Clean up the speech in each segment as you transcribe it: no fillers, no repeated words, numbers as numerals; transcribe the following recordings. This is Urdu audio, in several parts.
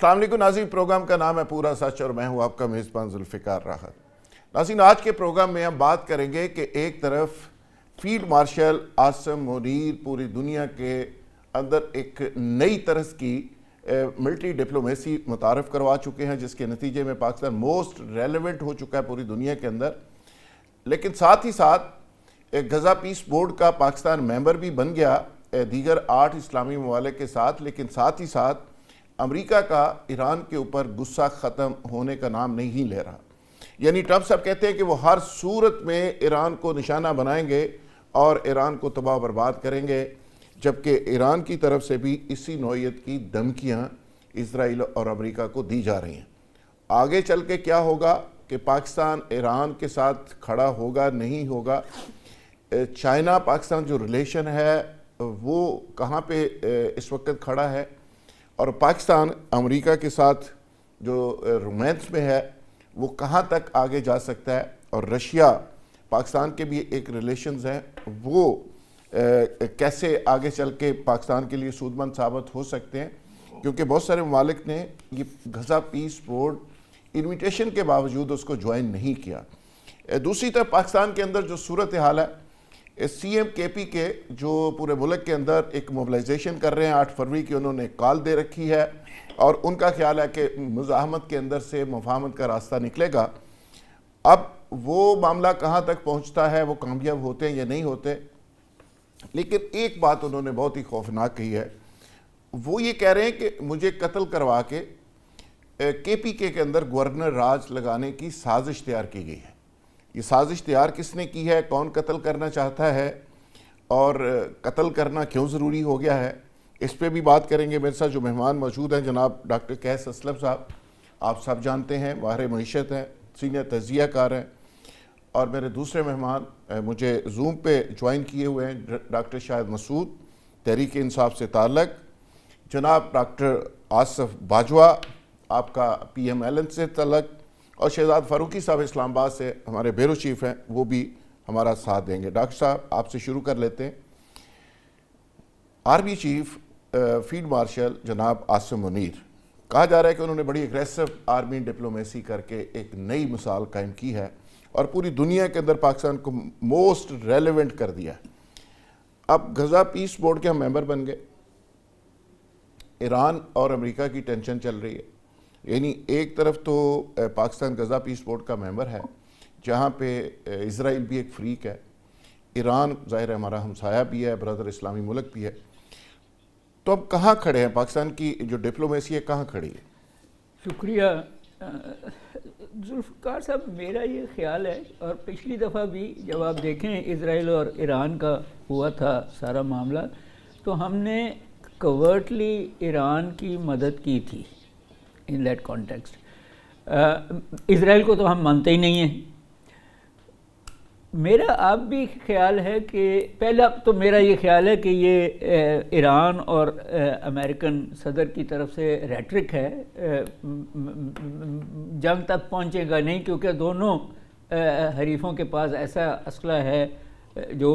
السلام علیکم ناظرین، پروگرام کا نام ہے پورا سچ اور میں ہوں آپ کا میزبان ذوالفقار راحت۔ ناظرین، آج کے پروگرام میں ہم بات کریں گے کہ ایک طرف فیلڈ مارشل عاصم منیر پوری دنیا کے اندر ایک نئی طرز کی ملٹری ڈپلومیسی متعارف کروا چکے ہیں، جس کے نتیجے میں پاکستان موسٹ ریلیونٹ ہو چکا ہے پوری دنیا کے اندر، لیکن ساتھ ہی ساتھ غزہ پیس بورڈ کا پاکستان ممبر بھی بن گیا دیگر 8 اسلامی ممالک کے ساتھ، لیکن ساتھ ہی ساتھ امریکہ کا ایران کے اوپر غصہ ختم ہونے کا نام نہیں لے رہا۔ یعنی ٹرمپ صاحب کہتے ہیں کہ وہ ہر صورت میں ایران کو نشانہ بنائیں گے اور ایران کو تباہ و برباد کریں گے، جبکہ ایران کی طرف سے بھی اسی نوعیت کی دھمکیاں اسرائیل اور امریکہ کو دی جا رہی ہیں۔ آگے چل کے کیا ہوگا کہ پاکستان ایران کے ساتھ کھڑا ہوگا نہیں ہوگا، چائنا پاکستان جو ریلیشن ہے وہ کہاں پہ اس وقت کھڑا ہے، اور پاکستان امریکہ کے ساتھ جو رومانس میں ہے وہ کہاں تک آگے جا سکتا ہے، اور رشیا پاکستان کے بھی ایک ریلیشنز ہیں وہ کیسے آگے چل کے پاکستان کے لیے سود مند ثابت ہو سکتے ہیں، کیونکہ بہت سارے ممالک نے یہ غزہ پیس بورڈ انویٹیشن کے باوجود اس کو جوائن نہیں کیا۔ دوسری طرف پاکستان کے اندر جو صورتحال ہے، سی ایم کے پی کے جو پورے ملک کے اندر ایک موبلائزیشن کر رہے ہیں، 8 فروری کی انہوں نے کال دے رکھی ہے، اور ان کا خیال ہے کہ مزاحمت کے اندر سے مفاہمت کا راستہ نکلے گا۔ اب وہ معاملہ کہاں تک پہنچتا ہے، وہ کامیاب ہوتے ہیں یا نہیں ہوتے، لیکن ایک بات انہوں نے بہت ہی خوفناک کہی ہے، وہ یہ کہہ رہے ہیں کہ مجھے قتل کروا کے پی کے اندر گورنر راج لگانے کی سازش تیار کی گئی ہے۔ یہ سازش تیار کس نے کی ہے، کون قتل کرنا چاہتا ہے، اور قتل کرنا کیوں ضروری ہو گیا ہے، اس پہ بھی بات کریں گے۔ میرے ساتھ جو مہمان موجود ہیں جناب ڈاکٹر قیس اسلم صاحب، آپ سب جانتے ہیں ماہر معیشت ہیں، سینئر تجزیہ کار ہیں، اور میرے دوسرے مہمان مجھے زوم پہ جوائن کیے ہوئے ہیں ڈاکٹر شاہد مسعود، تحریک انصاف سے تعلق، جناب ڈاکٹر آصف باجوہ، آپ کا پی ایم ایل این سے تعلق، اور شہزاد فاروقی صاحب اسلام آباد سے ہمارے بیورو چیف ہیں، وہ بھی ہمارا ساتھ دیں گے۔ ڈاکٹر صاحب آپ سے شروع کر لیتے ہیں۔ آرمی چیف فیلڈ مارشل جناب عاصم منیر، کہا جا رہا ہے کہ انہوں نے بڑی اگریسو آرمی ڈپلومیسی کر کے ایک نئی مثال قائم کی ہے اور پوری دنیا کے اندر پاکستان کو موسٹ ریلیونٹ کر دیا ہے۔ اب غزہ پیس بورڈ کے ہم ممبر بن گئے، ایران اور امریکہ کی ٹینشن چل رہی ہے، یعنی ایک طرف تو پاکستان غزہ پیس بورڈ کا ممبر ہے جہاں پہ اسرائیل بھی ایک فریق ہے، ایران ظاہر ہمارا ہمسایہ بھی ہے، برادر اسلامی ملک بھی ہے، تو اب کہاں کھڑے ہیں پاکستان کی جو ڈپلومیسی ہے، کہاں کھڑی ہے؟ شکریہ ذوالفقار صاحب، میرا یہ خیال ہے، اور پچھلی دفعہ بھی جب آپ دیکھیں اسرائیل اور ایران کا ہوا تھا سارا معاملہ، تو ہم نے کوورٹلی ایران کی مدد کی تھی in that context۔ اسرائیل کو تو ہم مانتے ہی نہیں ہیں۔ میرا اب بھی خیال ہے کہ پہلا تو میرا یہ خیال ہے کہ یہ ایران اور امریکن صدر کی طرف سے ریٹرک ہے، جنگ تک پہنچے گا نہیں، کیونکہ دونوں حریفوں کے پاس ایسا اسلحہ ہے جو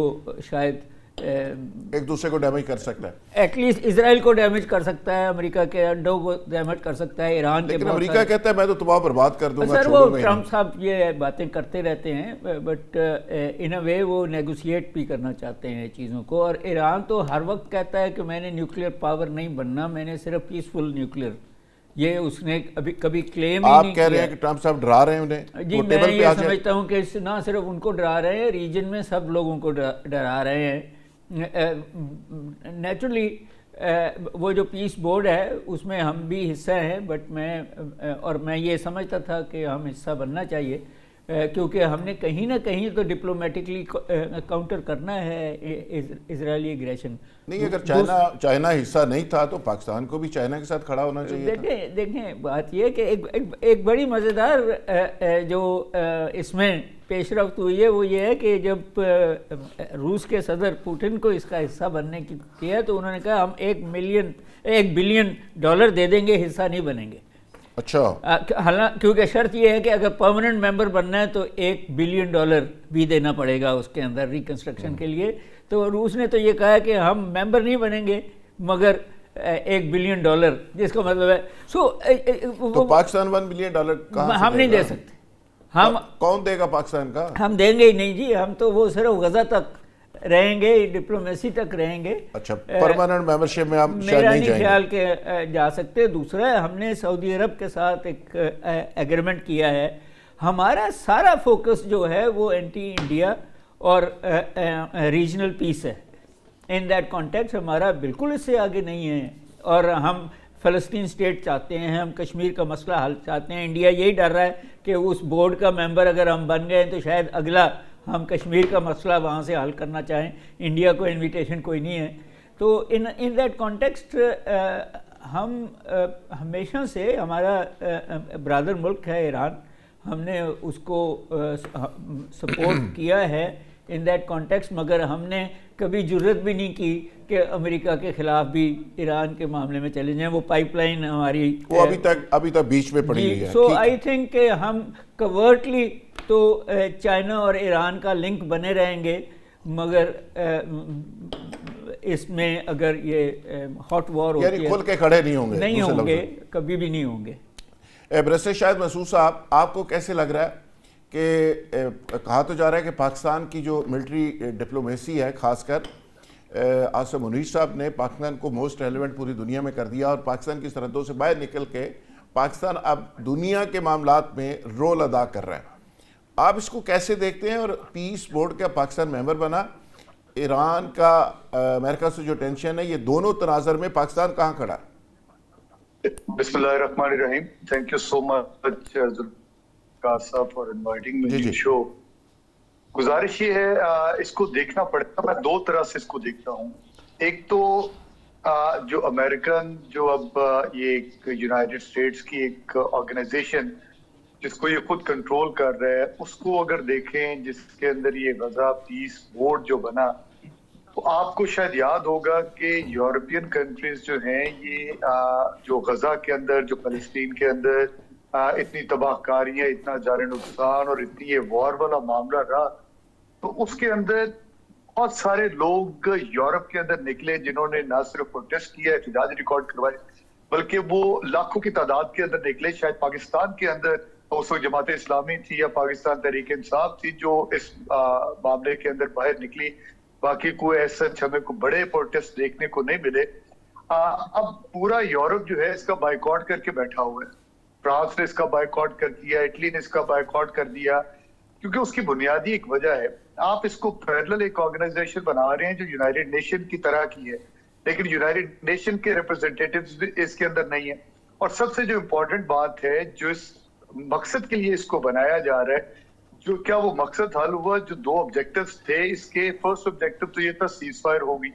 شاید ایک دوسرے کو ڈیمیج کر سکتا ہے، ایٹ لیسٹ اسرائیل کو ڈیمیج کر سکتا ہے، امریکہ کے اڈوں کو ڈیمیج کر سکتا ہے، ایران کے، لیکن امریکہ کہتا ہے میں تو تباہ برباد کر دوں گا۔ سر وہ ٹرمپ صاحب یہ باتیں کرتے رہتے ہیں، بٹ ان اے وے وہ نیگوشیٹ بھی کرنا چاہتے ہیں چیزوں کو، اور ایران تو ہر وقت کہتا ہے کہ میں نے نیوکلیئر پاور نہیں بننا، میں نے صرف پیسفل نیوکلیئر، یہ اس نے ابھی کبھی کلیم ہی نہیں کیا۔ آپ کہہ رہے ہیں کہ ٹرمپ صاحب ڈرا رہے ہیں انہیں؟ جی میں یہ سمجھتا ہوں کہ نہ صرف ان کو ڈرا رہے ہیں، ریجن میں سب لوگوں کو ڈرا رہے ہیں۔ نیچرلی وہ جو پیس بورڈ ہے اس میں ہم بھی حصہ ہیں، بٹ میں یہ سمجھتا تھا کہ ہم حصہ بننا چاہیے، کیونکہ ہم نے کہیں نہ کہیں تو ڈپلومیٹکلی کاؤنٹر کرنا ہے اسرائیلی اگریشن۔ نہیں، اگر چائنا حصہ نہیں تھا تو پاکستان کو بھی چائنا کے ساتھ کھڑا ہونا چاہیے۔ دیکھیں بات یہ کہ ایک بڑی مزیدار جو اس میں پیش رفت ہوئی ہے وہ یہ ہے کہ جب روس کے صدر پوٹن کو اس کا حصہ بننے کی کیا تو انہوں نے کہا ہم $1 بلین دے دیں گے، حصہ نہیں بنیں گے۔ اچھا، حالانکہ کیونکہ شرط یہ ہے کہ اگر پرماننٹ ممبر بننا ہے تو $1 بلین بھی دینا پڑے گا اس کے اندر ریکنسٹرکشن کے لیے۔ تو روس نے تو یہ کہا کہ ہم ممبر نہیں بنیں گے، مگر $1 بلین، جس کا مطلب ہے تو پاکستان $1 بلین ہم نہیں دے سکتے. ہم کون دے گا پاکستان کا؟ ہم دیں گے ہی نہیں جی. ہم تو وہ صرف غزہ تک رہیں گے، ڈپلومیسی تک رہیں گے. اچھا، پرماننٹ ممبرشپ میں ہم شاید میرا نہیں نہیں جائیں گے. خیال کہ جا سکتے. دوسرا ہے، ہم نے سعودی عرب کے ساتھ ایک ایگریمنٹ کیا ہے. ہمارا سارا فوکس جو ہے وہ اینٹی انڈیا اور ریجنل پیس ہے. ان دیٹ کانٹیکسٹ ہمارا بالکل اس سے آگے نہیں ہے. اور ہم فلسطین اسٹیٹ چاہتے ہیں، ہم کشمیر کا مسئلہ حل چاہتے ہیں. انڈیا یہی ڈر رہا ہے کہ اس بورڈ کا ممبر اگر ہم بن گئے تو شاید اگلا ہم کشمیر کا مسئلہ وہاں سے حل کرنا چاہیں. انڈیا کو انویٹیشن کوئی نہیں ہے. تو ان دیٹ کانٹیکسٹ ہم ہمیشہ سے، ہمارا برادر ملک ہے ایران، ہم نے اس کو سپورٹ کیا ہے ان دیٹ کانٹیکسٹ. مگر ہم نے کبھی جرت بھی نہیں کی کہ امریکہ کے خلاف بھی ایران کے معاملے میں چلے جائیں. وہ پائپ لائن ہماری وہ ابھی تک بیچ میں پڑی ہوئی ہے. سو آئی تھنک کہ ہم کورٹلی تو چائنا اور ایران کا لنک بنے رہیں گے، مگر اس میں اگر یہ ہاٹ وار ہوتی ہے کھل کے کھڑے نہیں ہوں گے. نہیں ہوں گے، کبھی بھی نہیں ہوں گے. برسر شاہد مسعود صاحب، آپ کو کیسے لگ رہا ہے کہ کہا تو جا رہا ہے کہ پاکستان کی جو ملٹری ڈپلومیسی ہے، خاص کر عاصم منیر صاحب نے پاکستان کو موسٹ ریلیونٹ پوری دنیا میں کر دیا، اور پاکستان کی سرحدوں سے باہر نکل کے پاکستان اب دنیا کے معاملات میں رول ادا کر رہا ہے. آپ اس کو کیسے دیکھتے ہیں؟ اور پیس بورڈ کا پاکستان ممبر بنا، ایران کا امریکہ سے جو ٹینشن ہے، یہ دونوں تناظر میں پاکستان کہاں کھڑا ہے؟ بسم اللہ الرحمن الرحیم. Thank you so much Zulfiqar صاحب for inviting me to show. گزارش یہ ہے اس کو دیکھنا پڑے گا. میں دو طرح سے اس کو دیکھتا ہوں. ایک تو جو امریکن، جو اب یہ ایک یونائٹڈ اسٹیٹس کی ایک آرگنائزیشن جس کو یہ خود کنٹرول کر رہا ہے، اس کو اگر دیکھیں، جس کے اندر یہ غزہ پیس بورڈ جو بنا، تو آپ کو شاید یاد ہوگا کہ یورپین کنٹریز جو ہیں، یہ جو غزہ کے اندر، جو فلسطین کے اندر اتنی تباہ کاریاں، اتنا جانی نقصان اور اتنی یہ وار والا معاملہ رہا، تو اس کے اندر بہت سارے لوگ یورپ کے اندر نکلے جنہوں نے نہ صرف پروٹیسٹ کیا، احتجاج ریکارڈ کروائے، بلکہ وہ لاکھوں کی تعداد کے اندر نکلے. شاید پاکستان کے اندر اس وقت جماعت اسلامی تھی یا پاکستان تحریک انصاف تھی جو اس معاملے کے اندر باہر نکلی. باقی کوئی ایسا ہمیں کو بڑے پروٹیسٹ دیکھنے کو نہیں ملے. اب پورا یورپ جو ہے اس کا بائیکاٹ کر کے بیٹھا ہوا ہے. فرانس نے اس کا بائیکاٹ کر دیا، اٹلی نے اس کا بائیکاٹ کر دیا، کیونکہ اس کی بنیادی ایک وجہ ہے. آپ اس کو پیرلل ایک آرگنائزیشن بنا رہے ہیں جو یونائٹڈ نیشن کی طرح کی ہے، لیکن یونائٹڈ نیشن کے ریپرزینٹیٹیوز بھی اس کے اندر نہیں ہیں. اور سب سے جو امپورٹنٹ بات ہے، جو اس مقصد کے لیے اس کو بنایا جا رہا ہے، جو کیا وہ مقصد حل ہوا؟ جو دو آبجیکٹیوز تھے اس کے، فرسٹ آبجیکٹیو تو یہ تھا سیز فائر ہوگی.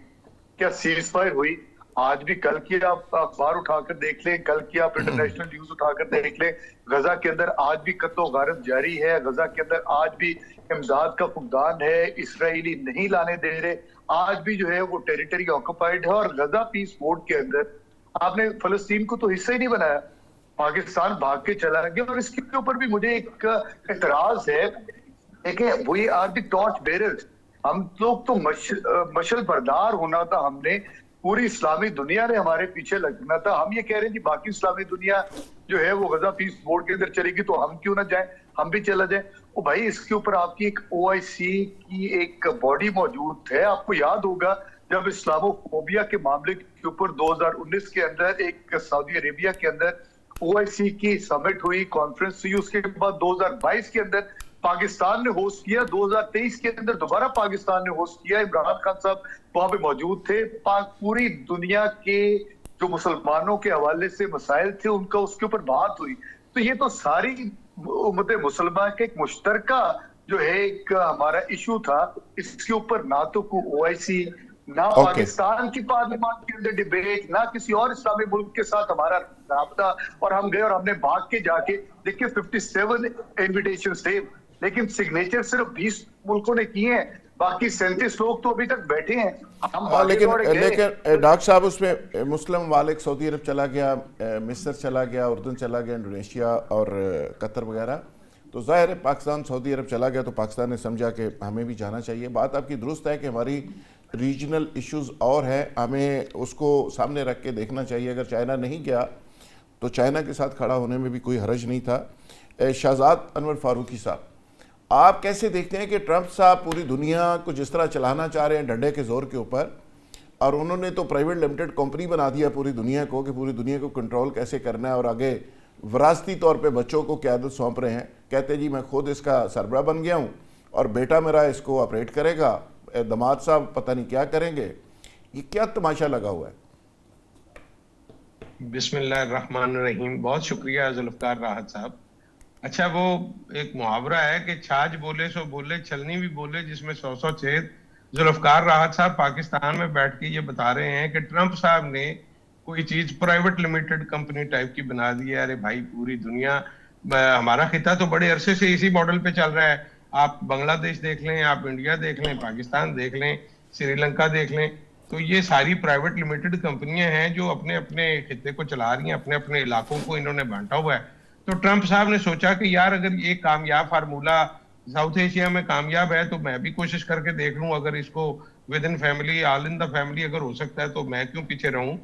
کیا سیز فائر ہوئی؟ آج بھی کل کی آپ اخبار اٹھا کر دیکھ لیں، کل کی آپ انٹرنیشنل نیوز اٹھا کر دیکھ لیں، غزہ کے اندر آج بھی قتل و غارت جاری ہے. غزہ کے اندر آج بھی امداد کا فقدان ہے. اسرائیلی نہیں لانے دے رہے. آج بھی جو ہے وہ ٹیریٹری آکوپائیڈ ہے. اور غزہ پیس بورڈ کے اندر آپ نے فلسطین کو تو حصہ ہی نہیں بنایا. پاکستان بھاگ کے چلا گیا. اور اس کے اوپر بھی مجھے ایک اعتراض ہے. دیکھیں، we are the torch bearers. ہم لوگ تو مشل بردار ہونا تھا. ہم نے پوری اسلامی دنیا نے ہمارے پیچھے لگنا تھا. ہم یہ کہہ رہے ہیں کہ باقی اسلامی دنیا جو ہے وہ غزہ پیس بورڈ کے اندر چلے گی تو ہم کیوں نہ جائیں، ہم بھی چلا جائیں. او بھائی، اس کے اوپر آپ کی ایک OIC کی ایک باڈی موجود ہے. آپ کو یاد ہوگا جب اسلامو فوبیا کے معاملے کے اوپر 2019 کے اندر ایک سعودی عربیہ کے اندر OIC کی سمٹ ہوئی، کانفرنس ہوئی. اس کے بعد 2022 کے اندر پاکستان نے ہوسٹ کیا. 2023 کے اندر دوبارہ پاکستان نے ہوسٹ کیا. عمران خان صاحب وہاں پہ موجود تھے. پوری دنیا کے جو مسلمانوں کے حوالے سے مسائل تھے ان کا اس کے اوپر بات ہوئی. تو یہ تو ساری امت مسلمہ کے ایک مشترکہ جو ہے ایک ہمارا ایشو تھا. اس کے اوپر نہ تو کوئی OIC، نہ پاکستان کی پارلیمان کے اندر ڈیبیٹ، نہ کسی اور اسلامی ملک کے ساتھ ہمارا رابطہ. اور ہم گئے اور ہم نے بھاگ کے جا کے دیکھیں 57 انویٹیشنز تھے، لیکن سگنیچر صرف 20 ملکوں نے کیے ہیں. باقی 37 لوگ تو ابھی تک بیٹھے ہیں. لیکن ڈاکٹر صاحب اس میں مسلم ممالک، سعودی عرب چلا گیا، مصر چلا گیا، اردن چلا گیا، انڈونیشیا اور قطر وغیرہ. تو ظاہر ہے پاکستان سعودی عرب چلا گیا تو پاکستان نے سمجھا کہ ہمیں بھی جانا چاہیے. بات آپ کی درست ہے کہ ہماری ریجنل ایشوز اور ہیں, ہمیں اس کو سامنے رکھ کے دیکھنا چاہیے. اگر چائنا نہیں گیا تو چائنا کے ساتھ کھڑا ہونے میں بھی کوئی حرج نہیں تھا. شہزاد انور فاروقی صاحب, آپ کیسے دیکھتے ہیں کہ ٹرمپ صاحب پوری دنیا کو جس طرح چلانا چاہ رہے ہیں ڈنڈے کے زور کے اوپر, اور انہوں نے تو پرائیویٹ لمیٹڈ کمپنی بنا دیا پوری دنیا کو کہ پوری دنیا کو کنٹرول کیسے کرنا ہے, اور آگے وراثتی طور پہ بچوں کو قیادت سونپ رہے ہیں. کہتے جی میں خود اس کا سربراہ بن گیا ہوں اور بیٹا میرا اس کو آپریٹ کرے گا, داماد صاحب پتہ نہیں کیا کریں گے. یہ کیا تماشا لگا ہوا ہے؟ بسم اللہ الرحمن الرحیم. بہت شکریہ ذوالفقار راحت صاحب. اچھا, وہ ایک محاورہ ہے کہ چھاج بولے سو بولے چھلنی بھی بولے جس میں 100 چھید. ذوالفقار راحت صاحب پاکستان میں بیٹھ کے یہ بتا رہے ہیں کہ ٹرمپ صاحب نے کوئی چیز پرائیویٹ لمیٹڈ کمپنی ٹائپ کی بنا دی ہے. ارے بھائی, پوری دنیا, ہمارا خطہ تو بڑے عرصے سے اسی ماڈل پہ چل رہا ہے. آپ بنگلہ دیش دیکھ لیں, آپ انڈیا دیکھ لیں, پاکستان دیکھ لیں, سری لنکا دیکھ لیں, تو یہ ساری پرائیویٹ لمیٹڈ کمپنیاں ہیں جو اپنے اپنے خطے کو چلا رہی ہیں, اپنے اپنے علاقوں کو انہوں نے بانٹا ہوا ہے. تو ٹرمپ صاحب نے سوچا کہ یار اگر یہ کامیاب فارمولہ ساؤتھ ایشیا میں کامیاب ہے تو میں بھی کوشش کر کے دیکھ لوں, اگر اس کو with in family, all in the family اگر ہو سکتا ہے تو میں کیوں پیچھے رہوں.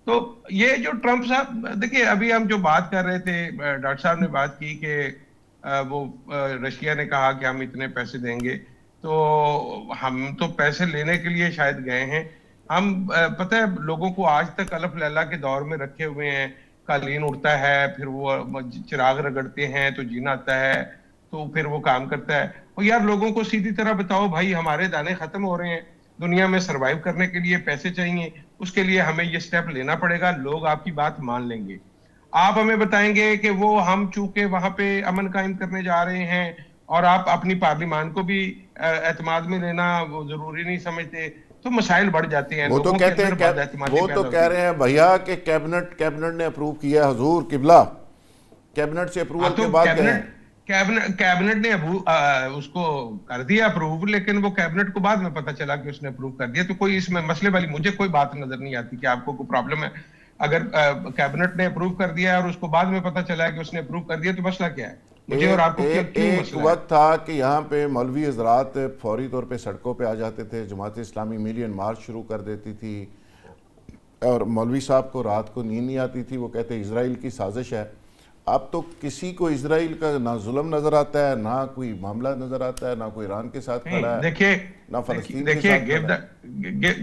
تو یہ جو ٹرمپ صاحب, دیکھیے ابھی ہم جو بات کر رہے تھے, ڈاکٹر صاحب نے بات کی کہ وہ رشیا نے کہا کہ ہم اتنے پیسے دیں گے, تو ہم تو پیسے لینے کے لیے شاید گئے ہیں. ہم پتہ ہے لوگوں کو آج تک الف لیلا کے دور میں رکھے ہوئے ہیں. قالین اڑتا ہے, پھر وہ چراغ رگڑتے ہیں تو جینا آتا ہے, تو پھر وہ کام کرتا ہے. اور یار لوگوں کو سیدھی طرح بتاؤ بھائی, ہمارے دانے ختم ہو رہے ہیں, دنیا میں سروائیو کرنے کے لیے پیسے چاہیے, اس کے لیے ہمیں یہ سٹیپ لینا پڑے گا. لوگ آپ کی بات مان لیں گے. آپ ہمیں بتائیں گے کہ وہ ہم چونکہ وہاں پہ امن قائم کرنے جا رہے ہیں اور آپ اپنی پارلیمان کو بھی اعتماد میں لینا وہ ضروری نہیں سمجھتے, تو مسائل بڑھ جاتے ہیں. وہ تو کہتے ہیں, وہ تو کہہ رہے ہیں بھیا کہ کیبنٹ نے اپروو کیا, حضور قبلہ کیبنٹ سے اپروول کے بعد گئے ہیں. کیبنٹ نے اس کو کر دیا اپروو, لیکن وہ کیبنٹ کو بعد میں پتہ چلا کہ اس نے اپروو کر دیا. تو کوئی اس میں مسئلے والی مجھے کوئی بات نظر نہیں آتی کہ آپ کو کوئی پرابلم ہے. اگر کیبنٹ نے اپروو کر دیا اور اس کو بعد میں پتہ چلا کہ اس نے اپروو کر دیا تو مسئلہ کیا ہے؟ مجھے اور آپ کو کیوں مسئلہ ہے؟ وقت تھا کہ یہاں پہ مولوی حضرات فوری طور پہ سڑکوں پہ آ جاتے تھے, جماعت اسلامی ملین مارچ شروع کر دیتی تھی, اور مولوی صاحب کو رات کو نیند نہیں آتی تھی. وہ کہتے ہیں اسرائیل کی سازش ہے. اب تو کسی کو اسرائیل کا نہ ظلم نظر آتا ہے, نہ کوئی معاملہ نظر آتا ہے, نہ کوئی ایران کے ساتھ کھڑا ہے, نہ فلسطین کے ساتھ کھڑا ہے.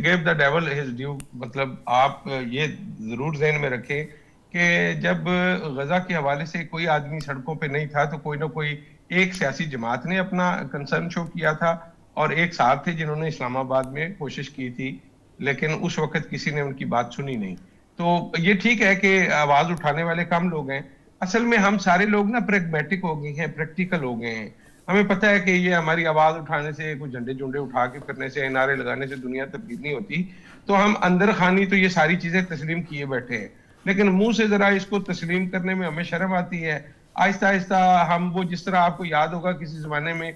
give the devil his due. مطلب آپ یہ ضرور ذہن میں رکھیں کہ جب غزہ کے حوالے سے کوئی آدمی سڑکوں پہ نہیں تھا تو کوئی نہ کوئی ایک سیاسی جماعت نے اپنا کنسرن شو کیا تھا, اور ایک صاحب تھے جنہوں نے اسلام آباد میں کوشش کی تھی, لیکن اس وقت کسی نے ان کی بات سنی نہیں. تو یہ ٹھیک ہے کہ آواز اٹھانے والے کم لوگ ہیں. اصل میں ہم سارے لوگ نا پریگمیٹک ہو گئے ہیں, پریکٹیکل ہو گئے ہیں. ہمیں پتہ ہے کہ یہ ہماری آواز اٹھانے سے, کوئی جھنڈے جھنڈے اٹھا کے پھرنے سے, نعرے لگانے سے دنیا تبدیل نہیں ہوتی. تو ہم اندر خانی تو یہ ساری چیزیں تسلیم کیے بیٹھے ہیں, لیکن منہ سے ذرا اس کو تسلیم کرنے میں ہمیں شرم آتی ہے. آہستہ آہستہ ہم وہ, جس طرح آپ کو یاد ہوگا کسی زمانے میں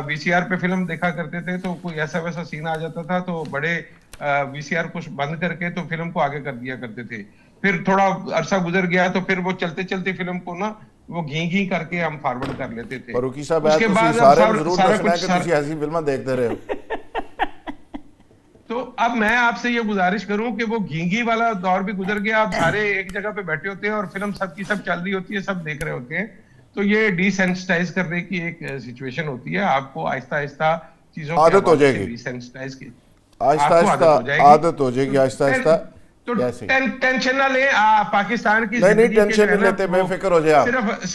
وی سی آر پہ فلم دیکھا کرتے تھے تو کوئی ایسا ویسا سین آ جاتا تھا تو بڑے وی سی آر کو بند کر کے تو فلم کو آگے کر دیا کرتے تھے. پھر تھوڑا عرصہ گزر گیا تو پھر وہ چلتے چلتے فلم کو نا وہ گھی کر کے ہم فارورڈ کر لیتے تھے. فاروقی صاحب ہے تو سارے ضرور دسنا ہے کہ تسی ایسی فلمیں دیکھتے رہے ہو. تو اب میں آپ سے یہ گزارش کروں کہ وہ گھی والا دور بھی گزر گیا. آپ سارے ایک جگہ پہ بیٹھے ہوتے ہیں اور فلم سب کی سب چل رہی ہوتی ہے, سب دیکھ رہے ہوتے ہیں. تو یہ ڈی سینسٹائز کرنے کی ایک سچویشن ہوتی ہے. آپ کو آہستہ آہستہ چیزوں کی عادت ہو جائے گی, ڈی سینسٹائز کی آہستہ آہستہ عادت ہو جائے گی, آہستہ آہستہ. تو ٹینشن نہ لیں, پاکستان کی نہیں ٹینشن نہیں لیتے, بے فکر ہو جائے.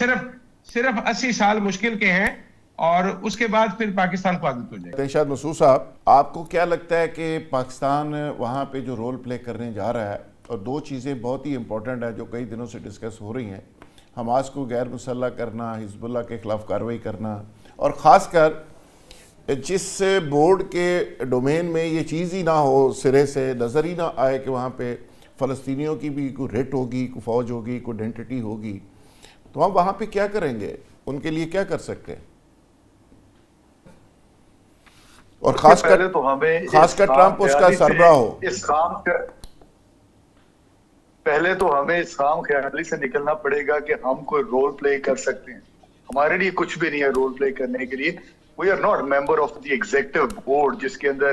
صرف 80 سال مشکل کے ہیں اور اس کے بعد پھر پاکستان کو عادت ہو جائے. تنشاد مسعود صاحب, آپ کو کیا لگتا ہے کہ پاکستان وہاں پہ جو رول پلے کرنے جا رہا ہے, اور دو چیزیں بہت ہی امپورٹنٹ ہیں جو کئی دنوں سے ڈسکس ہو رہی ہیں, حماس کو غیر مسلح کرنا, حزب اللہ کے خلاف کارروائی کرنا, اور خاص کر جس بورڈ کے ڈومین میں یہ چیز ہی نہ ہو, سرے سے نظر ہی نہ آئے کہ وہاں پہ فلسطینیوں کی بھی کوئی ریٹ ہوگی, کوئی فوج ہوگی, کوئی آئیڈینٹی ہوگی, تو ہم وہاں پہ کیا کریں گے, ان کے لیے کیا کر سکتے ہیں؟ اور خاص کر ٹرمپ اس کا سربراہ ہو. پہلے تو ہمیں اس خام خیالی سے نکلنا پڑے گا کہ ہم کوئی رول پلے کر سکتے ہیں. ہمارے لیے کچھ بھی نہیں ہے رول پلے کرنے کے لیے. We are not member of the executive board جس کے اندر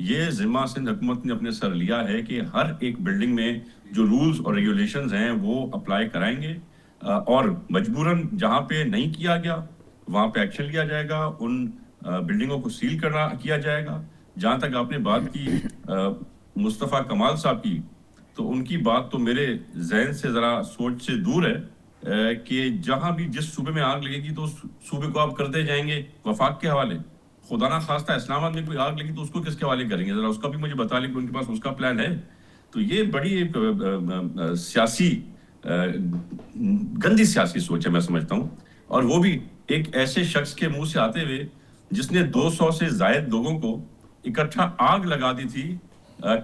یہ ذمہ سندھ حکومت نے اپنے سر لیا ہے کہ ہر ایک بلڈنگ میں جو رولز اور ریگولیشنز ہیں وہ اپلائی کرائیں گے، اور مجبوراً جہاں پہ نہیں کیا گیا وہاں پہ ایکشن لیا جائے گا، ان بلڈنگوں کو سیل کیا جائے گا۔ جہاں تک آپ نے بات کی مصطفیٰ کمال صاحب کی، تو ان کی بات تو میرے ذہن سے ذرا سوچ سے دور ہے کہ جہاں بھی جس صوبے میں آگ لگے گی تو اس صوبے کو آپ کرتے جائیں گے وفاق کے حوالے۔ خدا نہ خواستہ اسلام آباد میں کوئی آگ لگی تو اس کو کس کے حوالے کریں گے؟ ذرا اس کا بھی مجھے بتا لیں کہ ان کے پاس اس کا پلان ہے۔ تو یہ بڑی ایک سیاسی گندی سیاسی سوچ ہے میں سمجھتا ہوں، اور وہ بھی ایک ایسے شخص کے منہ سے آتے ہوئے جس نے 200 سے زائد لوگوں کو اکٹھا آگ لگا دی تھی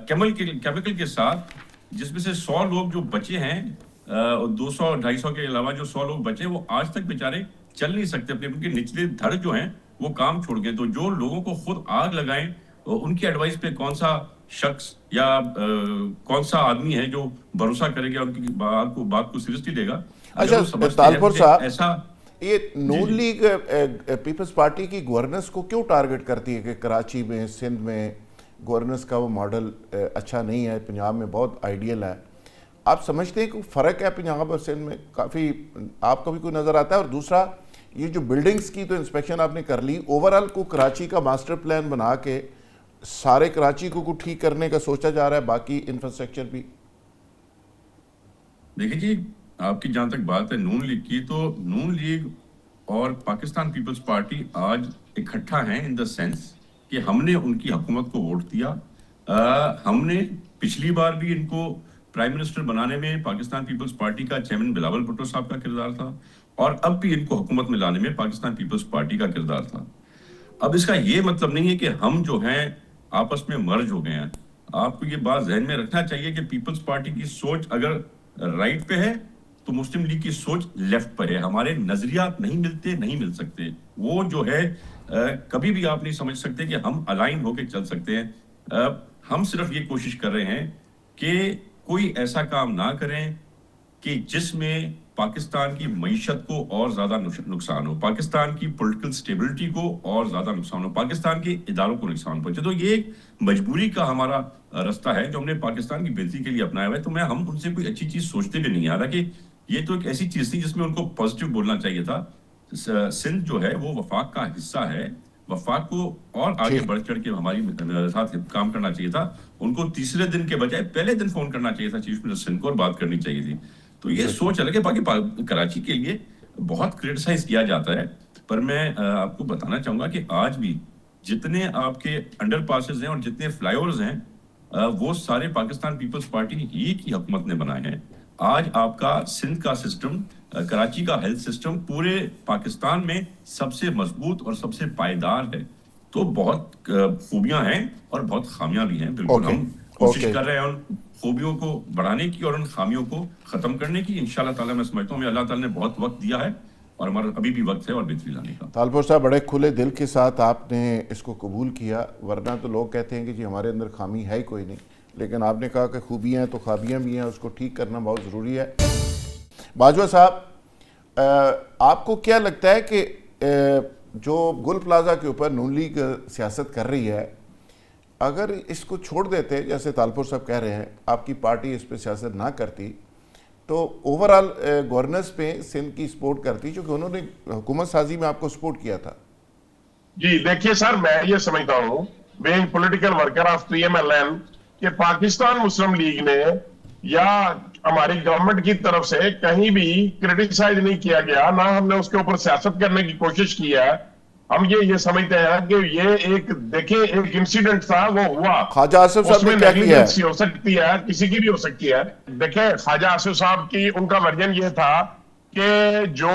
کیمیکل کے ساتھ، جس میں سے 100 لوگ جو بچے ہیں، 200-250 کے علاوہ جو 100 لوگ بچے وہ آج تک بیچارے چل نہیں سکتے، اپنے ان کے نچلے دھڑ جو ہیں وہ کام چھوڑ گئے۔ تو جو لوگوں کو خود آگ لگائیں ان کی ایڈوائس پہ کون سا شخص یا کون سا آدمی ہے جو بھروسہ کرے گا، ان کی بات کو سیریسلی لے گا؟ اچھا طالپور صاحب، ایسا یہ نون لیگ پیپلز پارٹی کی گورننس کو کیوں ٹارگٹ کرتی ہے کہ کراچی میں، سندھ میں گورننس کا وہ ماڈل اچھا نہیں ہے، پنجاب میں بہت آئیڈیل ہے؟ آپ سمجھتے ہیں کہ فرق ہے پنجاب اور سندھ میں کافی؟ آپ کو بھی کوئی نظر آتا ہے؟ اور دوسرا، یہ جو بلڈنگز کی تو انسپیکشن آپ نے کر لی، اوورال کو کراچی کا ماسٹر پلان بنا کے سارے کراچی کو ٹھیک کرنے کا سوچا جا رہا ہے، باقی انفراسٹرکچر بھی؟ دیکھیں جی، آپ کی جہاں تک بات ہے نون لیگ کی، تو نون لیگ اور پاکستان پیپلز پارٹی آج اکٹھا ہیں ان دا سینس کہ ہم نے ان کی حکومت کو ووٹ دیا۔ ہم نے پچھلی بار بھی ان کو پرائم منسٹر بنانے میں پاکستان پیپلز پارٹی کا چیئرمین بلاول بھٹو صاحب کا کردار تھا، اور اب بھی ان کو حکومت میں لانے میں پاکستان پیپلز پارٹی کا کردار تھا۔ اب اس کا یہ مطلب نہیں ہے کہ ہم جو ہیں آپس میں مرج ہو گئے ہیں۔ آپ کو یہ بات ذہن میں رکھنا چاہیے کہ پیپلز پارٹی کی سوچ اگر رائٹ پہ ہے تو مسلم لیگ کی سوچ لیفٹ پر ہے۔ ہمارے نظریات نہیں ملتے، نہیں مل سکتے، وہ جو ہے کبھی بھی آپ نہیں سمجھ سکتے کہ ہم الائن ہو کے چل سکتے ہیں۔ ہم صرف یہ کوشش کر رہے ہیں کہ کوئی ایسا کام نہ کریں کہ جس میں پاکستان کی معیشت کو اور زیادہ نقصان ہو، پاکستان کی پولیٹیکل سٹیبلٹی کو اور زیادہ نقصان ہو، پاکستان کے اداروں کو نقصان پہنچے۔ تو یہ ایک مجبوری کا ہمارا راستہ ہے جو ہم نے پاکستان کی بہتری کے لیے اپنایا ہوا ہے۔ تو ہم ان سے کوئی اچھی چیز سوچتے بھی نہیں، حالانکہ یہ تو ایک ایسی چیز تھی جس میں ان کو پازیٹیو بولنا چاہیے تھا۔ سندھ جو ہے وہ وفاق کا حصہ ہے، وفاق کو اور آگے بڑھ چڑھ کے ہماری ساتھ کام کرنا چاہیے تھا۔ ان کو تیسرے دن کے بجائے پہلے دن فون کرنا چاہیے تھا چیف منسٹر سندھ کو، اور بات کرنی چاہیے تھی۔ تو یہ سوچ الگ ہے۔ باقی کراچی کے لیے بہت کرٹیسائز کیا جاتا ہے، پر میں آپ کو بتانا چاہوں گا کہ آج بھی جتنے آپ کے انڈر پاسز ہیں اور جتنے فلائی اوورز ہیں وہ سارے پاکستان پیپلز پارٹی ہی کی حکومت نے بنائے ہیں۔ آج آپ کا سندھ کا سسٹم، کراچی کا ہیلتھ سسٹم پورے پاکستان میں سب سے مضبوط اور سب سے پائیدار ہے۔ تو بہت خوبیاں ہیں اور بہت خامیاں بھی ہیں۔ بالکل ہم کوشش کر رہے ہیں ان خوبیوں کو بڑھانے کی اور ان خامیوں کو ختم کرنے کی۔ انشاءاللہ تعالیٰ میں سمجھتا ہوں اللہ تعالیٰ نے بہت وقت دیا ہے اور ہمارا ابھی بھی وقت ہے اور بہتری لانے کا۔ طالپور صاحب، بڑے کھلے دل کے ساتھ آپ نے اس کو قبول کیا، ورنہ تو لوگ کہتے ہیں کہ جی ہمارے اندر خامی ہے ہی کوئی نہیں، لیکن آپ نے کہا کہ خوبیاں ہیں تو خامیاں بھی ہیں، اس کو ٹھیک کرنا بہت ضروری ہے۔ باجوہ صاحب، آپ کو کیا لگتا ہے کہ جو گل پلازہ کے اوپر نون لیگ سیاست کر رہی ہے، اگر اس کو چھوڑ دیتے جیسے طالپور صاحب کہہ رہے ہیں، آپ کی پارٹی اس پہ سیاست نہ کرتی، تو اوورال گورننس پہ سندھ کی سپورٹ کرتی، چونکہ انہوں نے حکومت سازی میں آپ کو سپورٹ کیا تھا؟ جی دیکھیے سر، میں یہ سمجھتا ہوں being political worker of P M L N کہ پاکستان مسلم لیگ نے یا ہماری گورنمنٹ کی طرف سے کہیں بھی کرٹیسائز نہیں کیا گیا، نہ ہم نے اس کے اوپر سیاست کرنے کی کوشش کی ہے۔ ہم یہ سمجھتے ہیں کہ یہ ایک دیکھیں ایک انسیڈنٹ تھا، وہ ہوا، خواجہ آصف صاحب اس میں نے کیا کیا ہے؟ نیگلیجنس ہو سکتی ہے، کسی کی بھی ہو سکتی ہے۔ دیکھیں خواجہ آصف صاحب کی ان کا ورژن یہ تھا کہ جو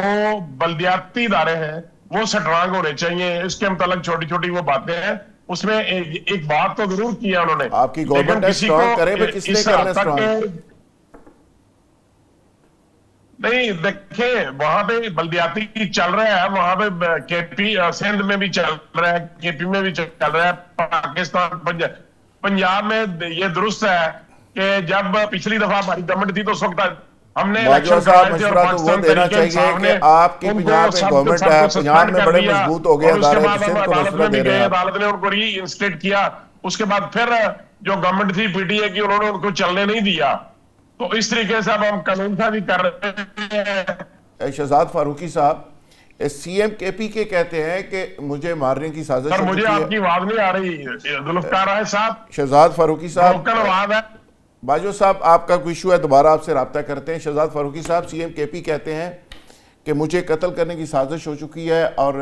بلدیاتی ادارے ہیں وہ سٹرانگ ہونے چاہیے، اس کے متعلق چھوٹی چھوٹی وہ باتیں ہیں۔ اس میں ایک بات تو ضرور کی ہے انہوں نے، آپ کی گورنمنٹ ہے سٹرانگ کرے، پر کس نے کرنا سٹرانگ؟ نہیں دیکھیں وہاں پہ بلدیاتی چل رہا ہے، وہاں پہ کے پی سندھ میں بھی چل رہا ہے، کے پی میں بھی چل رہا ہے، پاکستان پنجاب میں یہ درست ہے کہ جب پچھلی دفعہ ہماری گورنمنٹ تھی تو اس وقت ہم نے باجوہ صاحب مشورہ تو وہ دینا چاہیے کہ آپ کی پنجاب میں گورنمنٹ ہے، پنجاب میں بڑے مضبوط ہو گئے، ادارے سندھ کو مشورہ دے رہے ہیں۔ عدالت نے ان کو ری انسٹیٹ کیا، اس کے بعد پھر جو گورنمنٹ تھی پی ٹی اے کی انہوں نے ان کو چلنے نہیں دیا. تو اس طریقے سے اب ہم قانون سازی کر رہے ہیں. شہزاد فاروقی صاحب سی ایم کے پی کے کہتے ہیں کہ مجھے مارنے کی سازش سر مجھے آپ کی آواز نہیں آ رہی ذوالفقار راحت صاحب. شہزاد فاروقی صاحب بروکن آواز ہے. باجو صاحب آپ کا کوئی ایشو ہے دوبارہ آپ سے رابطہ کرتے ہیں. شہزاد فاروقی صاحب سی ایم کے پی کہتے ہیں کہ مجھے قتل کرنے کی سازش ہو چکی ہے اور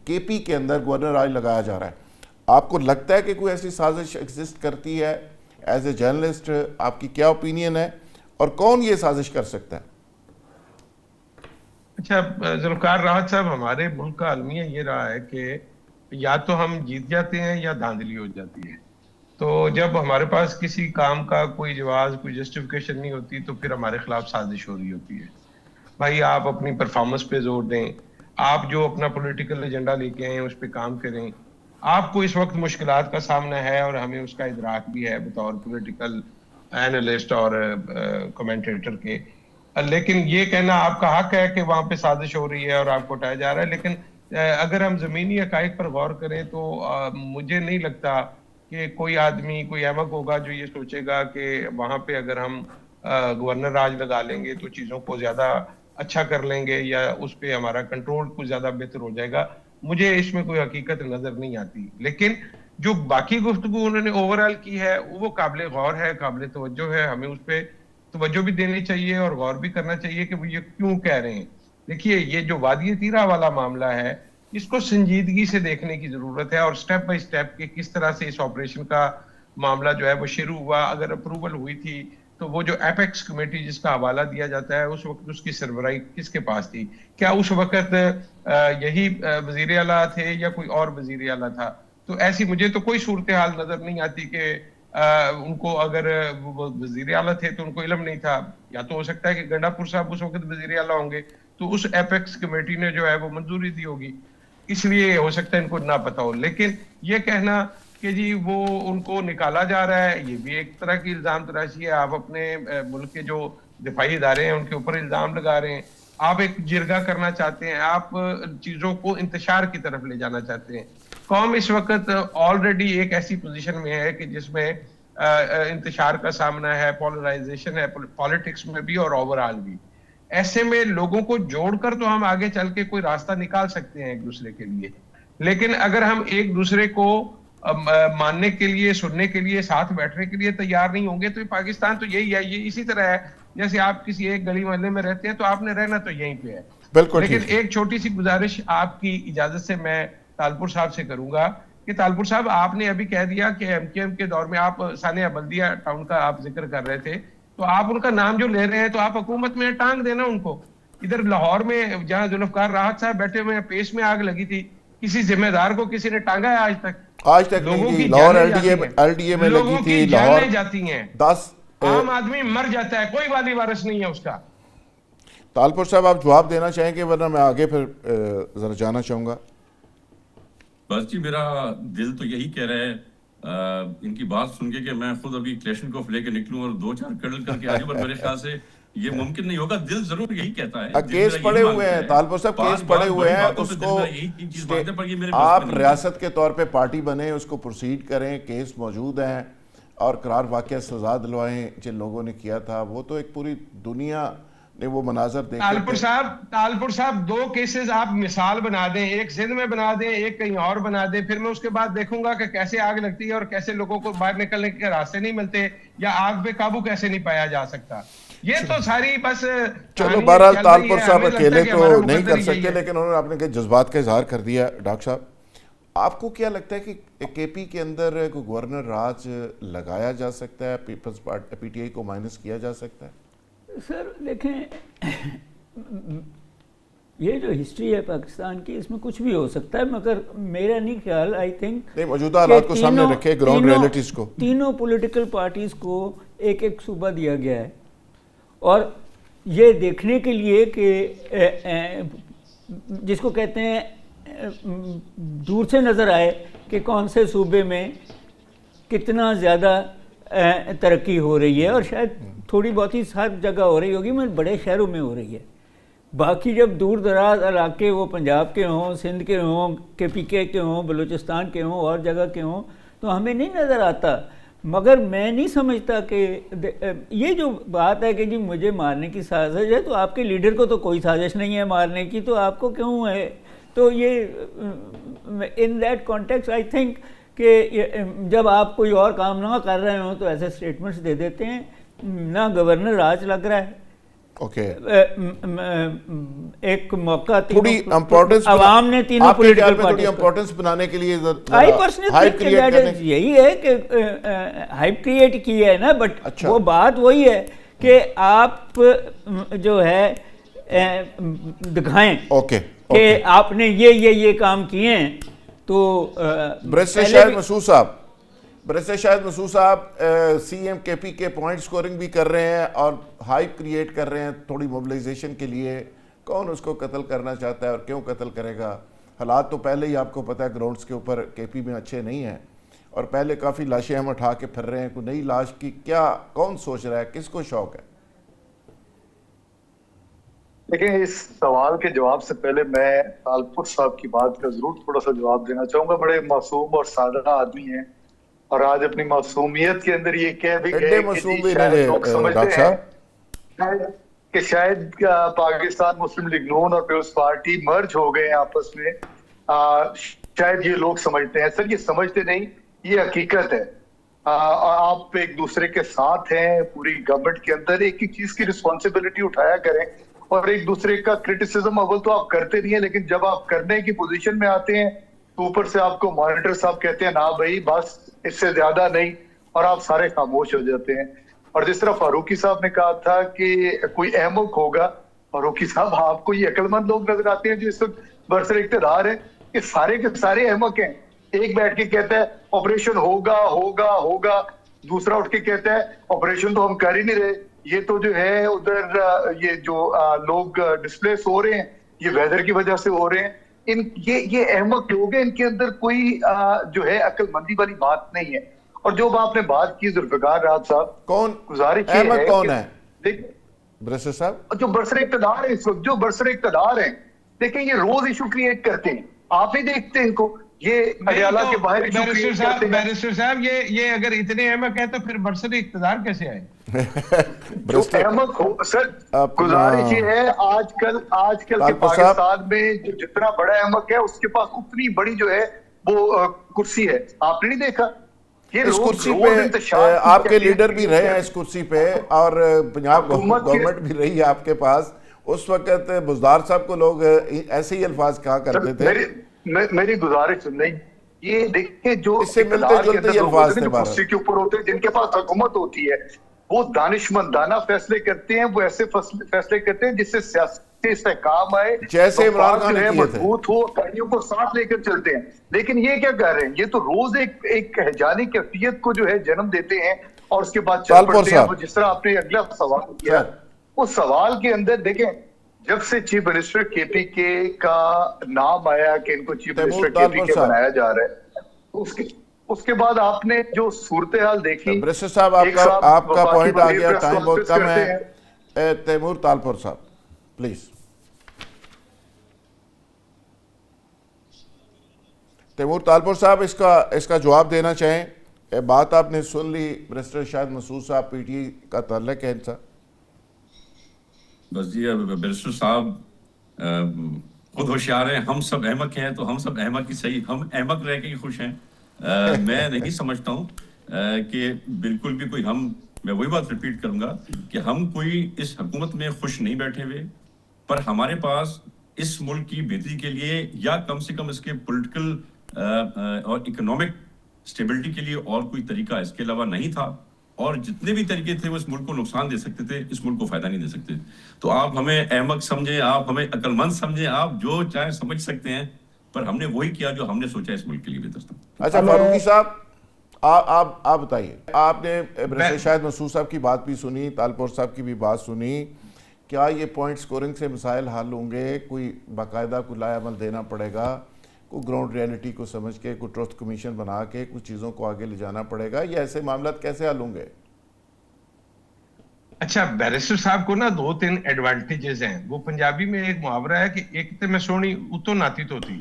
کے پی کے اندر گورنر راج لگایا جا رہا ہے. آپ کو لگتا ہے کہ کوئی ایسی سازش ایگزسٹ کرتی ہے؟ ایز اے جرنلسٹ آپ کی کیا اوپینین ہے اور کون یہ سازش کر سکتا ہے؟ اچھا ذوالفقار راحت صاحب، ہمارے ملک کا المیہ یہ رہا ہے کہ یا تو ہم جیت جاتے ہیں یا دھاندلی ہو جاتی ہے. تو جب ہمارے پاس کسی کام کا کوئی جواز، کوئی جسٹیفیکیشن نہیں ہوتی تو پھر ہمارے خلاف سازش ہو رہی ہوتی ہے. بھائی آپ اپنی پرفارمنس پہ زور دیں، آپ جو اپنا پولیٹیکل ایجنڈا لے کے آئیں اس پہ کام کریں. آپ کو اس وقت مشکلات کا سامنا ہے اور ہمیں اس کا ادراک بھی ہے بطور پولیٹیکل اینالسٹ اور کمنٹیٹر کے. لیکن یہ کہنا آپ کا حق ہے کہ وہاں پہ سازش ہو رہی ہے اور آپ کو اٹھایا جا رہا ہے. لیکن اگر ہم زمینی حقائق پر غور کریں تو مجھے نہیں لگتا کہ کوئی آدمی، کوئی احمق ہوگا جو یہ سوچے گا کہ وہاں پہ اگر ہم گورنر راج لگا لیں گے تو چیزوں کو زیادہ اچھا کر لیں گے یا اس پہ ہمارا کنٹرول کچھ زیادہ بہتر ہو جائے گا. مجھے اس میں کوئی حقیقت نظر نہیں آتی. لیکن جو باقی گفتگو انہوں نے اوورآل کی ہے وہ قابل غور ہے، قابل توجہ ہے. ہمیں اس پہ توجہ بھی دینی چاہیے اور غور بھی کرنا چاہیے کہ وہ یہ کیوں کہہ رہے ہیں. دیکھیے یہ جو وادی تیرہ والا معاملہ ہے اس کو سنجیدگی سے دیکھنے کی ضرورت ہے اور سٹیپ بائی سٹیپ کہ کس طرح سے اس آپریشن کا معاملہ جو ہے وہ شروع ہوا. اگر اپروول ہوئی تھی تو وہ جو ایپیکس کمیٹی جس کا حوالہ دیا جاتا ہے اس وقت اس کی سربراہی کس کے پاس تھی؟ کیا اس وقت یہی وزیر اعلیٰ تھے یا کوئی اور وزیر اعلیٰ تھا؟ تو ایسی مجھے تو کوئی صورتحال نظر نہیں آتی کہ ان کو اگر وہ وزیر اعلیٰ تھے تو ان کو علم نہیں تھا. یا تو ہو سکتا ہے کہ گنڈا پور صاحب اس وقت وزیر اعلیٰ ہوں گے تو اس ایپیکس کمیٹی نے جو ہے وہ منظوری دی ہوگی، اس لیے ہو سکتا ہے ان کو نہ پتا ہو. لیکن یہ کہنا کہ جی وہ ان کو نکالا جا رہا ہے یہ بھی ایک طرح کی الزام تراشی ہے. آپ اپنے ملک کے جو دفاعی ادارے ہیں ان کے اوپر الزام لگا رہے ہیں. آپ ایک جرگہ کرنا چاہتے ہیں، آپ چیزوں کو انتشار کی طرف لے جانا چاہتے ہیں. قوم اس وقت آلریڈی ایک ایسی پوزیشن میں ہے کہ جس میں انتشار کا سامنا ہے، پولرائزیشن ہے پالیٹکس میں بھی اور اوورآل بھی. ایسے میں لوگوں کو جوڑ کر تو ہم آگے چل کے کوئی راستہ نکال سکتے ہیں ایک دوسرے کے لیے. لیکن اگر ہم ایک دوسرے کو ماننے کے لیے، سننے کے لیے، ساتھ بیٹھنے کے لیے تیار نہیں ہوں گے تو پاکستان تو یہی ہے. یہ اسی طرح ہے جیسے آپ کسی ایک گلی محلے میں رہتے ہیں تو آپ نے رہنا تو یہیں پہ ہے. بالکل. لیکن ایک چھوٹی سی گزارش آپ کی اجازت سے میں طالپور صاحب سے کروں گا کہ طالپور صاحب آپ نے ابھی کہہ دیا کہ ایم کیو ایم کے دور میں آپ ثانیہ بلدیہ ٹاؤن کا آپ ذکر کر رہے تھے تو آپ ان کا نام جو لے رہے ہیں تو آپ حکومت میں ٹانگ دینا ان کو. ادھر لاہور میں جہاں ذوالفقار راحت صاحب بیٹھے ہوئے ہیں پیش میں آگ لگی تھی، کسی ذمہ دار کو کسی نے ٹانگا ہے آج تک؟ لوگوں کی ایل ڈی اے میں لگی تھی، لاہور جاتی ہیں، 10 عام آدمی مر جاتا ہے، کوئی والی وارث نہیں ہے اس کا. طالپور صاحب آپ جواب دینا چاہیں گے ورنہ میں آگے پھر ذرا جانا چاہوں گا. بس جی میرا دل تو یہی کہہ رہا ہے ان کی بات سن کے کہ میں خود ابھی کلیشنکوف لے کے نکلوں اور 2-4 کڑل کر کے آجوں، پر میرے خیال سے یہ ممکن نہیں ہوگا. دل ضرور یہی کہتا ہے. کیس پڑے ہوئے ہیں طالپور صاحب، کیس پڑے ہوئے ہیں. اس کو آپ ریاست کے طور پہ پارٹی بنیں، اس کو پروسیڈ کریں، کیس موجود ہیں اور قرار واقعہ سزا دلوائیں. جن لوگوں نے کیا تھا وہ تو ایک پوری دنیا نے وہ مناظر دیکھے. طالپور صاحب 2 کیسز آپ مثال بنا دیں، ایک سندھ میں بنا دیں، ایک کہیں اور بنا دیں، پھر میں اس کے بعد دیکھوں گا کہ کیسے آگ لگتی ہے اور کیسے لوگوں کو باہر نکلنے کے راستے نہیں ملتے یا آگ پہ قابو کیسے نہیں پایا جا سکتا. یہ تو ساری بس چلو بہرحال طالپور صاحب اکیلے تو نہیں کر سکتے لیکن انہوں نے اپنے جذبات کا اظہار کر دیا. ڈاکٹر صاحب آپ کو کیا لگتا ہے کہ کے پی کے اندر کوئی گورنر راج لگایا جا سکتا ہے؟ People's party P T I کو مائنس کیا جا سکتا ہے؟ سر دیکھیں یہ جو ہسٹری ہے پاکستان کی اس میں کچھ بھی ہو سکتا ہے، مگر میرا نہیں خیال، آئی تھنک موجودہ حالات کو سامنے رکھے، گراؤنڈ ریئلٹیز کو، تینوں پولیٹیکل پارٹیز کو ایک ایک صوبہ دیا گیا ہے اور یہ دیکھنے کے لیے کہ جس کو کہتے ہیں دور سے نظر آئے کہ کون سے صوبے میں کتنا زیادہ ترقی ہو رہی ہے. اور شاید تھوڑی بہت ہی ہر جگہ ہو رہی ہوگی، مگر بڑے شہروں میں ہو رہی ہے. باقی جب دور دراز علاقے وہ پنجاب کے ہوں، سندھ کے ہوں، کے پی کے ہوں، بلوچستان کے ہوں، اور جگہ کے ہوں، تو ہمیں نہیں نظر آتا. مگر میں نہیں سمجھتا کہ یہ جو بات ہے کہ جی مجھے مارنے کی سازش ہے، تو آپ کے لیڈر کو تو کوئی سازش نہیں ہے مارنے کی، تو آپ کو کیوں ہے؟ تو یہ in that context I think کہ جب آپ کوئی اور کام نہ کر رہے ہوں تو ایسے اسٹیٹمنٹس دے دیتے ہیں. نہ گورنر آج لگ رہا ہے. اوکے، ایک موقع تھوڑی امپورٹنس عوام نے تینوں پولیٹیکل پارٹیز امپورٹنس بنانے کے لیے آئی پرسنلی یہی ہے کہ ہائپ کریٹ کی ہے نا. بٹ وہ بات وہی ہے کہ آپ جو ہے دکھائیں کہ آپ نے یہ کام کیے ہیں. تو برسٹر شاہد مسعود صاحب سی ایم کے پی کے پوائنٹ سکورنگ بھی کر رہے ہیں اور ہائپ کریٹ کر رہے ہیں تھوڑی موبلائزیشن کے لیے. کون اس کو قتل کرنا چاہتا ہے اور کیوں قتل کرے گا؟ حالات تو پہلے ہی آپ کو پتہ ہے گراؤنڈز کے اوپر کے پی میں اچھے نہیں ہیں، اور پہلے کافی لاشیں ہم اٹھا کے پھر رہے ہیں. کوئی نئی لاش کی کیا کون سوچ رہا ہے؟ کس کو شوق ہے؟ لیکن اس سوال کے جواب سے پہلے میں طالپور صاحب کی بات کا ضرور تھوڑا سا جواب دینا چاہوں گا. بڑے معصوم اور سادہ آدمی ہیں، اور آج اپنی معصومیت کے اندر یہ کہہ بھی گئے کہ شاید پاکستان مسلم لیگ نون اور پیپلز پارٹی مرج ہو گئے آپس میں. شاید یہ لوگ سمجھتے ہیں. سر یہ سمجھتے نہیں، یہ حقیقت ہے. آپ ایک دوسرے کے ساتھ ہیں پوری گورنمنٹ کے اندر. ایک ایک چیز کی رسپانسبلٹی اٹھایا کریں، اور ایک دوسرے کا کرٹیسزم اول تو آپ کرتے نہیں ہیں، لیکن جب آپ کرنے کی پوزیشن میں آتے ہیں تو اوپر سے آپ کو مانیٹر صاحب کہتے ہیں نا بھائی بس اس سے زیادہ نہیں، اور آپ سارے خاموش ہو جاتے ہیں. اور جس طرح فاروقی صاحب نے کہا تھا کہ کوئی احمق ہوگا، فاروقی صاحب آپ کو یہ عقل مند لوگ نظر آتے ہیں جو اس وقت برسر اقتدار ہیں، کہ سارے کے سارے احمق ہیں. ایک بیٹھ کے کہتا ہے آپریشن ہوگا ہوگا ہوگا، دوسرا اٹھ کے کہتا ہے آپریشن تو ہم کر ہی نہیں رہے. یہ تو جو ہے ادھر یہ جو لوگ ڈسپلیس ہو رہے ہیں یہ ویدر کی وجہ سے ہو رہے ہیں. یہ احمق لوگ ہیں، ان کے اندر کوئی جو ہے عقل مندی والی بات نہیں ہے. اور جو آپ نے بات کی ذوالفقار راحت صاحب، کون گزارش احمد کون ہے برسر صاحب؟ جو برسر اقتدار ہے اس وقت، جو برسر اقتدار ہیں، دیکھیں یہ روز ایشو کریٹ کرتے ہیں. آپ ہی دیکھتے ہیں ان کو، یہ اڈیالہ کے باہر ایشو کریٹ کرتے ہیں. بیرسٹر صاحب یہ اگر اتنے احمق ہیں تو پھر برسر اقتدار کیسے آئے؟ جو احمق ہو سر، گزارش یہ ہے آج کل کے پاکستان میں جو جتنا بڑا احمق ہے اس کے پاس اتنی بڑی جو ہے وہ کرسی ہے. آپ نے نہیں دیکھا اس کرسی پہ آپ کے لیڈر بھی رہے ہیں اس کرسی پہ، اور پنجاب گورنمنٹ بھی رہی ہے آپ کے پاس. اس وقت بزدار صاحب کو لوگ ایسے ہی الفاظ کہا کرتے تھے. میری گزارش نہیں، یہ دیکھیں جو اس سے ملتے جلتے ہی الفاظ تھے کرسی کے اوپر ہوتے ہیں، جن کے پاس حکومت ہوتی ہے، وہ دانشمندانہ فیصلے کرتے ہیں، وہ ایسے فیصلے کرتے ہیں جس سے سیاسی استحکام آئے، جیسے عمران خان نے کیے تھے، مضبوط ہو، کڑیوں کو ساتھ لے کر چلتے ہیں. لیکن یہ کیا کر رہے ہیں؟ یہ تو روز ایک ہیجانی کیفیت کو جو ہے جنم دیتے ہیں اور اس کے بعد چل پڑتے ہیں. جس طرح آپ نے اگلا سوال کیا، اس سوال کے اندر دیکھیں جب سے چیف منسٹر کے پی کے کا نام آیا کہ ان کو چیف منسٹر کے پی کے بنایا جا رہا ہے، اس کے بعد آپ نے جو صورتحال دیکھی. برسٹر صاحب آپ کا پوائنٹ آ گیا، ٹائم بہت کم ہے. تیمور طالپور صاحب پلیز. تیمور طالپور صاحب اس کا جواب دینا چاہیں. بات آپ نے سن لی، برسٹر شاہد مسعود صاحب پی ٹی آئی کا تعلق ہے ان سے. بس جی برسٹر صاحب خود ہوشیار ہیں، ہم سب احمق ہیں تو ہم سب احمق ہی صحیح، ہم احمق رہ کے ہی خوش ہیں. میں نہیں سمجھتا ہوں کہ بالکل بھی کوئی میں وہی بات ریپیٹ کروں گا کہ ہم کوئی اس حکومت میں خوش نہیں بیٹھے ہوئے، پر ہمارے پاس اس ملک کی بہتری کے لیے یا کم سے کم اس کے پولیٹیکل اور اکنامک سٹیبلٹی کے لیے اور کوئی طریقہ اس کے علاوہ نہیں تھا. اور جتنے بھی طریقے تھے وہ اس ملک کو نقصان دے سکتے تھے، اس ملک کو فائدہ نہیں دے سکتے. تو آپ ہمیں احمق سمجھیں، آپ ہمیں عقل مند سمجھیں، آپ جو چاہے سمجھ سکتے ہیں، پر ہم نے وہی کیا جو ہم نے سوچا اس ملک کے لیے بہتر تھا. اچھا فاروقی صاحب آپ بتائیے، آپ نے برسٹر شاہد مسعود صاحب کی بات بھی سنی، طالپور صاحب کی بھی بات سنی. کیا یہ پوائنٹ سکورنگ سے مسائل حل ہوں گے؟ کوئی باقاعدہ کوئی لائے عمل دینا پڑے گا، کوئی گراؤنڈ ریئلٹی کو سمجھ کے کوئی ٹروتھ کمیشن بنا کے کچھ چیزوں کو آگے لے جانا پڑے گا، یا ایسے معاملات کیسے حل ہوں گے؟ اچھا بیرسٹر صاحب کو نا 2-3 ایڈوانٹیجز ہیں. وہ پنجابی میں ایک محاورہ ہے کہ ایک تے میں سونی اتو ناتی تو تھی.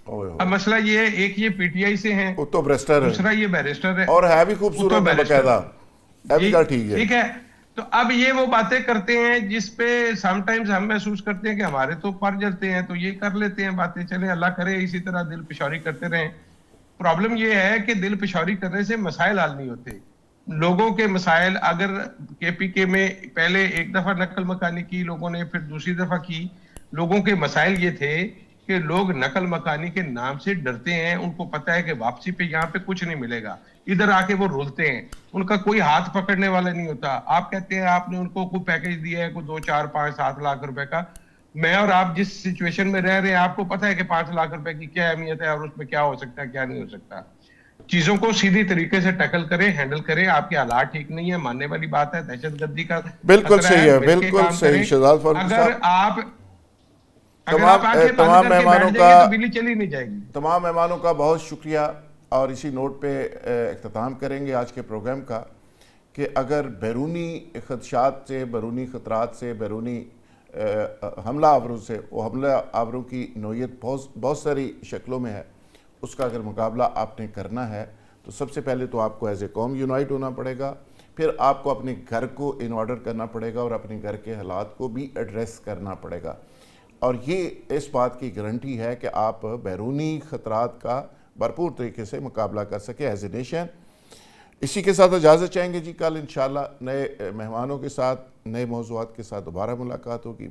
اب مسئلہ یہ ہے، ایک یہ پی ٹی آئی سے ہیں، وہ تو برسٹر ہے، دوسرا یہ بیرسٹر ہے، اور ہے بھی خوبصورت ہے باقاعدہ، ہے بھی ٹھیک ہے. تو اب یہ وہ باتیں کرتے ہیں جس پہ سم ٹائمز ہم محسوس کرتے ہیں کہ ہمارے تو پر جلتے ہیں، تو یہ کر لیتے ہیں باتیں، چلیں اللہ کرے اسی طرح دل پشوری کرتے رہیں. پرابلم یہ ہے کہ دل پشوری کرنے سے مسائل حل نہیں ہوتے. لوگوں کے مسائل، اگر کے پی کے میں پہلے ایک دفعہ نقل مکانی کی لوگوں نے، پھر دوسری دفعہ کی، لوگوں کے مسائل یہ تھے کہ لوگ نقل مکانی کے نام سے ڈرتے ہیں، ان کو پتہ ہے کہ واپسی پہ یہاں پہ کچھ نہیں ملے گا، ادھر آ کے وہ رولتے ہیں، ان کا کوئی ہاتھ پکڑنے والا نہیں ہوتا. آپ کہتے ہیں آپ نے ان کو کوئی پیکیج دیا ہے کوئی 2 4 5 7 لاکھ روپے کا، میں اور آپ جس سچویشن میں رہ رہے ہیں آپ کو پتہ ہے کہ 5 لاکھ روپے کی کیا اہمیت ہے اور اس میں کیا ہو سکتا ہے کیا نہیں ہو سکتا. چیزوں کو سیدھی طریقے سے ٹیکل کریں، ہینڈل کریں. آپ کے حالات ٹھیک نہیں ہے، ماننے والی بات ہے، دہشت گردی کا بالکل صحیح ہے، بالکل صحیح شہزاد فاروق صاحب. تمام مہمانوں کا بجلی چلی نہیں جائے گی. تمام مہمانوں کا بہت شکریہ، اور اسی نوٹ پہ اختتام کریں گے آج کے پروگرام کا کہ اگر بیرونی خدشات سے، بیرونی خطرات سے، بیرونی حملہ آوروں سے، وہ حملہ آوروں کی نوعیت بہت ساری شکلوں میں ہے، اس کا اگر مقابلہ آپ نے کرنا ہے تو سب سے پہلے تو آپ کو ایز اے قوم یونائٹ ہونا پڑے گا، پھر آپ کو اپنے گھر کو ان آرڈر کرنا پڑے گا اور اپنے گھر کے حالات کو بھی ایڈریس کرنا پڑے گا. اور یہ اس بات کی گارنٹی ہے کہ آپ بیرونی خطرات کا بھرپور طریقے سے مقابلہ کر سکیں ایز اے نیشن. اسی کے ساتھ اجازت چاہیں گے جی. کل انشاءاللہ نئے مہمانوں کے ساتھ، نئے موضوعات کے ساتھ دوبارہ ملاقات ہوگی.